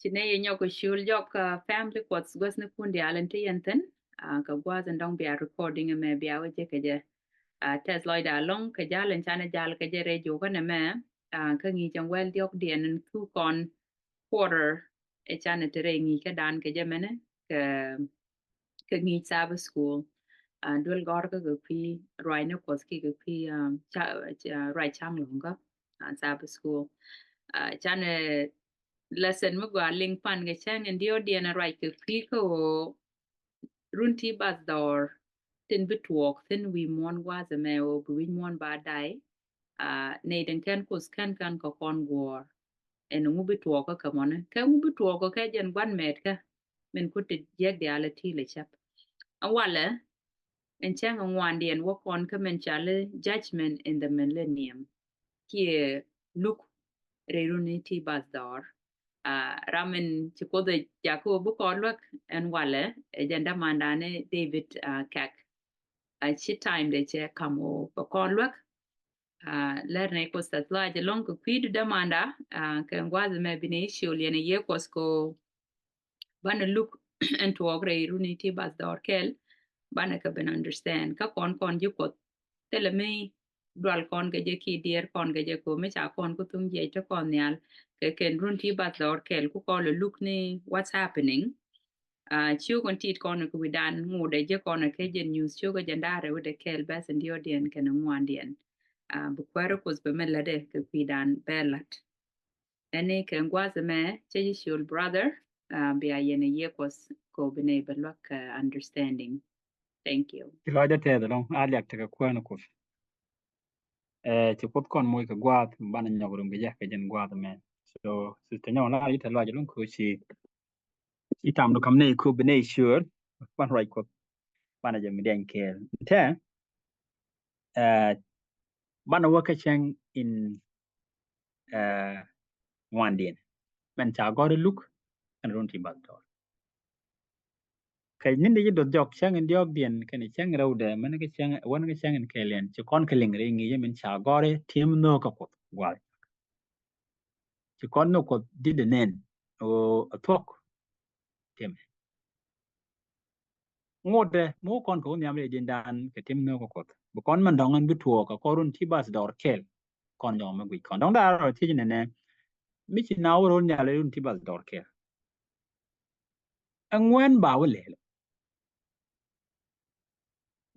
Chine nyoko shul jok family quotes gwas ne kundi alente yenten ka gwas ndong bia recording me bia waje keje tes loy da long ke jalen chane jal keje rejo kana me ka ngi jang wel diok dien ku kon quarter e chane tere ngi ka dan keje mene ke ke ngi sab school dul gor ka go pi roi ne kos ki go pi roi chang long ka sab school chane lesson mo gwa ling pan ge chang en dio dia na right ke pi ko runti bas dor tin bitwok tin wi mon wa za me o wi mon ba dai ne den ken kus kan ko kon war en ngu bitwok ka mon ka ngu bitwok ka jen gwan met ka men ku ti jeg dia la ti le chap awala en chang ngwan dien wo kon ka men chale judgment in the millennium here look reruniti bas dor ramen ci kode jako bu kolwak en wale jenda mandane David Kek ci time de che kamo bu kolwak lerne ko statla je long ko kwid demanda ke ngwaze me bine shol yene ye kosko bana look into ogre runiti bas dor kel bana ka ben understand ka kon ju ko tele me dwal kon ge je ki dier kon ge je ko me cha kon ko tum je to kon nyal ke ken run ti bat lor kel ku ko le look ni what's happening chiu kon tit kon ko widan ngude je kon ke je news chiu ko jandare de kel bas ndio dien ken ngwan dien bu kwaro ko be melade ke widan belat ene ke ngwaze me che shul brother be ayene yekos ko bene belok understanding. Thank you. Ti lo ja te long aliak te ka kwano ko ti pot kon moy ka gwat bana nyogrum ge ja ke jen gwat me so sister nyaw la ita lo ja long ko si itam do kam ne ko bene sure ban right ko bana je mi den ke te bana waka chang in one din ben cha go look and run ti bal kai nin de do jok chang en diok dien kan chang raw de man ke chang won ke chang en kelen ci kon keling re ngi yemen cha gore tim no ka ko wal ci kon no ko di de nen o atok tim ngode mo kon ko nyam le din dan ke tim no ko bu kon man dong an bu tuo ka ko run ti bas dor kel kon jong ma gui kon dong da ro ti ne ne mi ci na ro nya le run ti bas dor kel angwen ba wele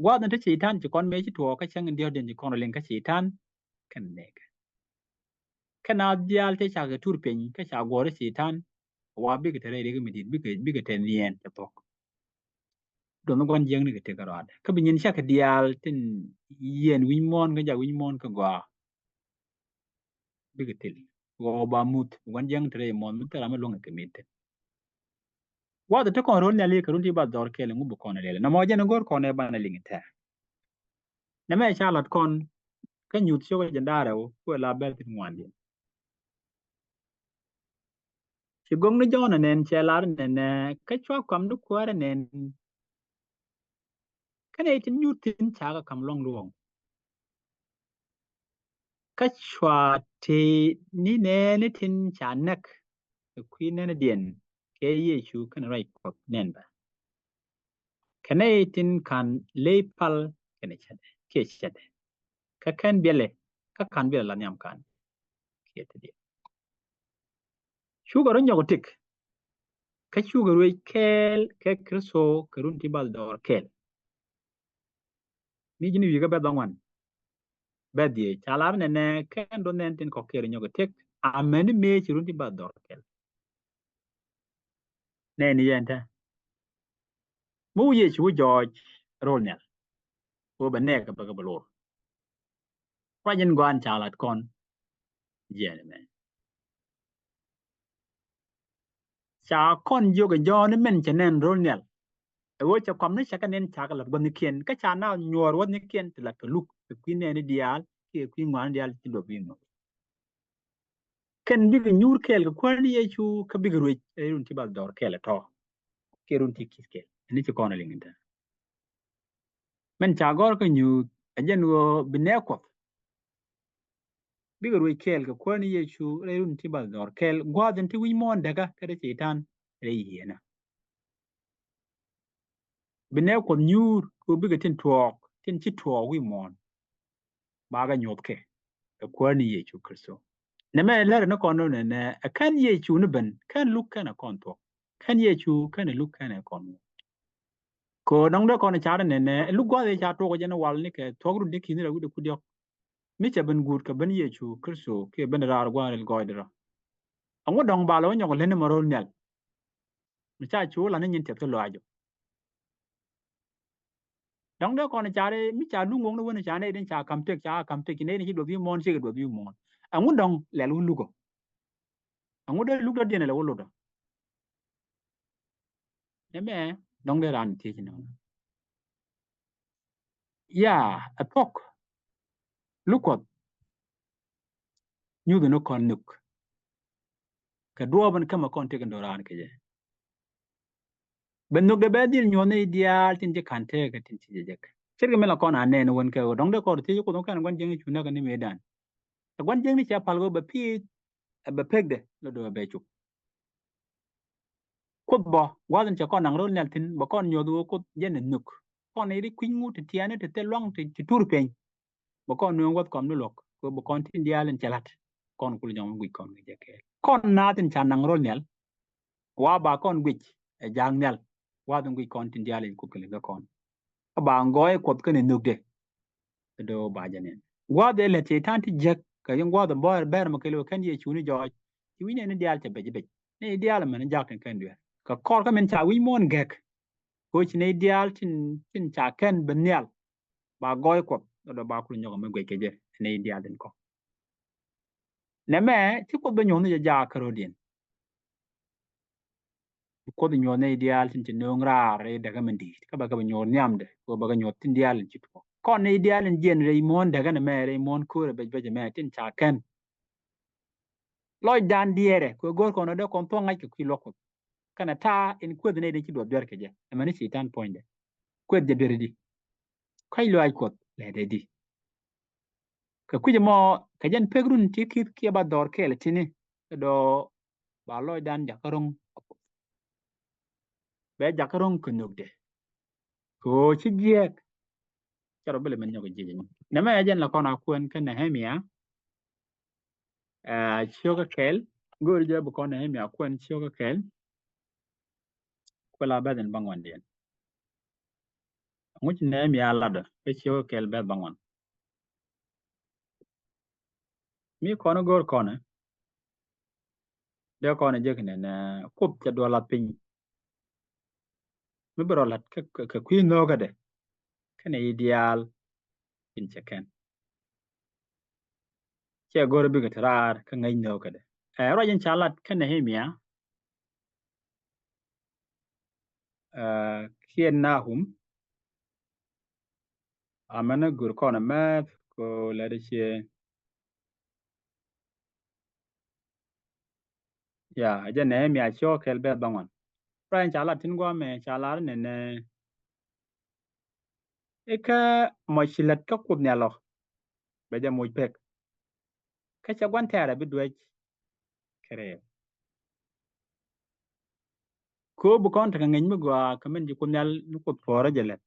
wa na te ci tan ci kon me ci tuo ka chang en diok den ci kon len ka ci tan kan ne kana dial te cha ga tur pen ka cha gore sitan wa bi ga tere de mi dit bi ga ten yen ta tok do no gon jeng ni ga te ga rad ka bi nyin cha ka dial tin yen wi mon ga ja wi mon ka gwa bi ga tel go ba mut gon jeng tere mon mi tara ma longa ke mit wa da te kon ron ya le ka run ti ba dor ke le ngu bu kon le na mo je na gor kon e ba na lingi ta na me cha lat kon ka nyut cho ga jandara o ko la bel tin ngwan ci gong ni jona nen che lar nen ka chwa kam du kwara nen kane tin nyutin cha ga kam long luong ka chwa te ni ne ni tin cha nak kwi ne dien ke ye chu kan rai ko nen ba kane tin kan le pal kane chade ke chade ka kan bele ka kan bele la nyam kan ke te dia chu ga ron yogo tik ka chu ga roi kel ke kriso karun ti bal dor kel ni jini wi ga ba dongwan bedie chalar ne ken do nen tin ko kere nyogo tek amen me chirundi ba dor kel ne ni yenta mu ye chu George Ronel ko ba ne ka ba ka balor kwa jen gwan chalat kon jene me cha kon yoga jon men chenen Ronel e wo cha kwam ne cha kanen cha ka lat gon kien ka cha na nyor won kien tla ka luk ki ne ni dial ki ki ngwan dial ti do bino ken bi nyur kel ko ni ye chu ka bi gru e run ti ba dor kel to ke run ti kiskel ni ti kon linginta men cha gor ko nyu ajen go bineko biga ruy kel ka kwani yechu rerun ti bal dor kel gwaden ti wi mon daga kada setan re yena bine ko nyur ko biga tin tuok tin chi tuok wi mon baga nyotke ka kwani yechu kristo ne me lere no kono ne kan yechu ne ben kan luk kana konto kan yechu kana luk kana konto ko nong do kono chara ne luk gwade cha to ko jena wal ni ke togru de kinira wude kudio mi cha ben gut ka ben yechu kristo ke ben rar gwarel goidra ango dong balo nyoko lene marol nyal mi cha chu la ne nyin te to lajo dong do kono chare mi cha lu ngong no wona cha ne den cha kam tek ne ni do bi mon chi do bi mon ango dong le lu lugo ango do lu do den le wolo do ne me dong de ran ti no ya apok lukot nyu do no kon nuk ka do ban kama kon te ndo ran ke je ben nuk de be dil nyone ideal tin je kan te ka tin ti je sirga mela kon ane no won ka dong de ko ti ko don kan gwan jeng chu na ka ni medan gwan jeng ni cha palgo ba pi ba pegde lo do be chu kut bo gwadan cha kon nang ro nel tin ba kon nyodo kut yen nuk kon ri kwin ngu ti tiane te te long ti tur pen ba kon no ngot kom no lok ko ba kon tin dialen chalat kon kul jom gui kon ge ke kon na tin cha nang ro nel wa ba kon gui e jang nel wa dun gui kon tin dialen ku kele ga kon ba ngoy kot ke ne nuk de do ba janen wa de le te tan ti jek ka yung wa da bo ber ma kele kan ye chuni jo ti wi ne dial te be be ne dial ma ne jak kan du ka kor ka men cha wi mon gek ko chi ne dial tin cha ken benial ba goy ko do ba ku nyoga me gwe keje ne dial den ko ne me ti ko be nyon ne ja karo din ko de nyon ne dial tin tin ngra re daga men di ka ba ka nyon nyam de ko ba ga nyon tin dial tin ko kon ne dial en jen re mon daga ne me re mon ko be be me tin cha ken loy dan diere ko gor ko no de kon to ngai ko ki lokko kana ta en ko de ne de ki do ber keje e mani sitan point de ko de ber di kai lo ay ko le de di ka kuje mo ka jan pegrun ti ki ba dor kele tini do ba loy dan jakarong be jakarong kunuk de ko chi giek charo bele men nyoga jije ne ma jan la kona kuen kan Nehemia choga kel gor je bu kona Nehemia kuen choga kel ko la baden bangwan den much Nehemia lada pe choga kel be bangwan mi kono gor kona de kona je ne kup ja do la pin mi bro lat ka kuin no ga de kan ideal in cheken che gor bi gatrar ka ngai no ka de ro jen chalat kan Nehemia kien nahum amana gur kona math ko la de che ya je Nehemia cho kel be bangon ro jen chalat tin gwa me chalar ne e ka mo chilat ka kut ne lo be je mo pek ka cha gwan tare bi dwech kere ko bu kon ta ngin mi gwa ka men ji kunyal nu kut fora je let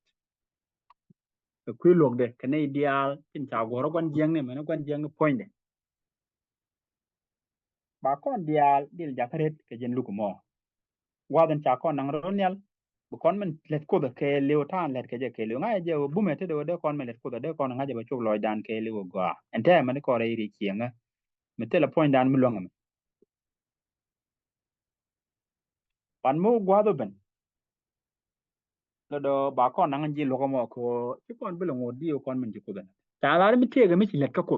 ka kwi lok de ka ne ideal tin cha goro gwan jeng ne men gwan jeng point de ba kon dial dil jakaret ke jen luku mo wadan cha kon nang ronyal bu kon men let ko da ke lew tan let ke je ke lew ngai je bu me te de kon men let ko da de kon ngai je ba chuk loy dan ke lew gwa ente man ko re ri chienga me te la point dan mi longa pan mu gwa do ben lo do ba kon nang ji lo ko mo ko ti kon bu lo ngodi kon men ji ko da ta la mi te ga mi let ka ko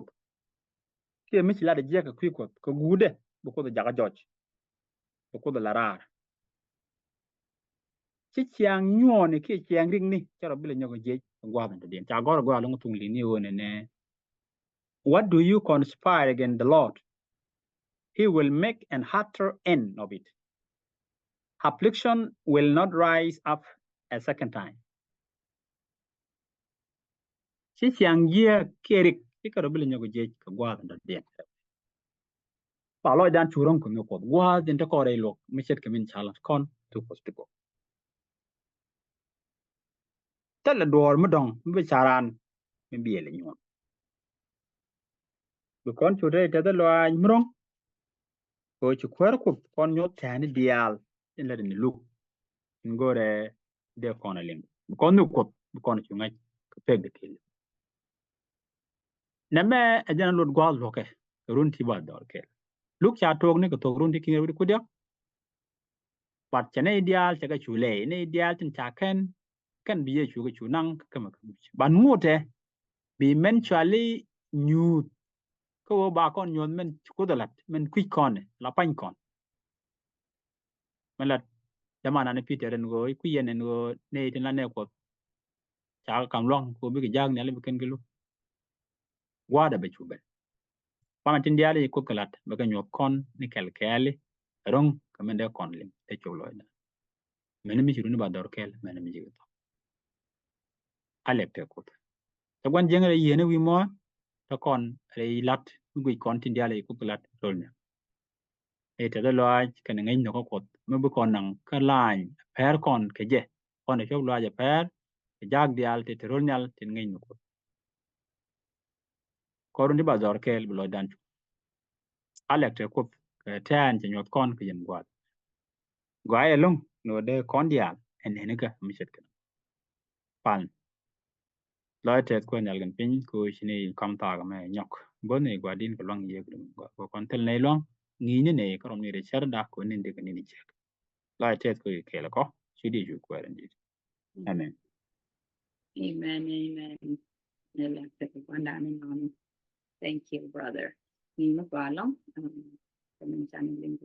ke mi la de je ka kwi ko gude bu ko da jaga joj bu ko da larar chi chiang nyo ne ke chiang ring ni charo bile nyogo je gwa ben den cha gor gwa lo tung li ni wone ne what do you conspire against the Lord he will make an utter end of it affliction will not rise up a second time chi chiang ye ke rik ki ka robili nyogo je ka gwa da den pa lo dan churon ko ko gwa den ta ko re lo mi chet ka min chala kon tu ko stu ko tel dor mu dong mi charan mi bi le nyon bu kon chu re ta da lo an mrong ko chu kwer ko kon nyot ta ni dial in la ni lu ngore de kon ling bu kon nu ko bu kon chu ngai ka peg de kil neme ajana lot gwa lo ke run ti ba dor ke luk cha tok ni ko tok run ti kin ku dia pat chane ideal cha ka chule ne ideal tin cha kan biye chu ga chu nang ka ma ban ngute bi eventually new ko ba kon nyon men ko dalat men quick kon la pan kon malat jamana ne peter en go ku yen en go ne tin la ne ko cha kam long ko bi ga jag ne le ken gelu wada be chu be pa tin diale ko kalat ba ga nyot kon ni kel kele rong ka men de kon lim te chu lo na men mi chiru ni ba dor kel men mi jigo alek te ko ta gwan jengre yene wi mo ta kon re lat gui kon tin diale ko kalat tol ne e te da lo kan ngai no ko me bu kon nang ka lain per kon ke je kon e chok lo ja per jag dial te rol nyal tin ngai no ko ru ni ba dor kel bu lo dan alek te ko tan che nyot kon ke yen gwa gwa e long no de kon dial en ne ka mi chet kan pan lo te ko nyal gan pin ko shini kam ta ga me nyok bo ne gwa din ko long ye ko kon tel ne long ni ne ko rom ni re char da ko ne de ni che lo te ko ke la ko shi di ju ko ren di amen Amen. Amen. Thank you, brother. Ni mo ba long. Kami sa ning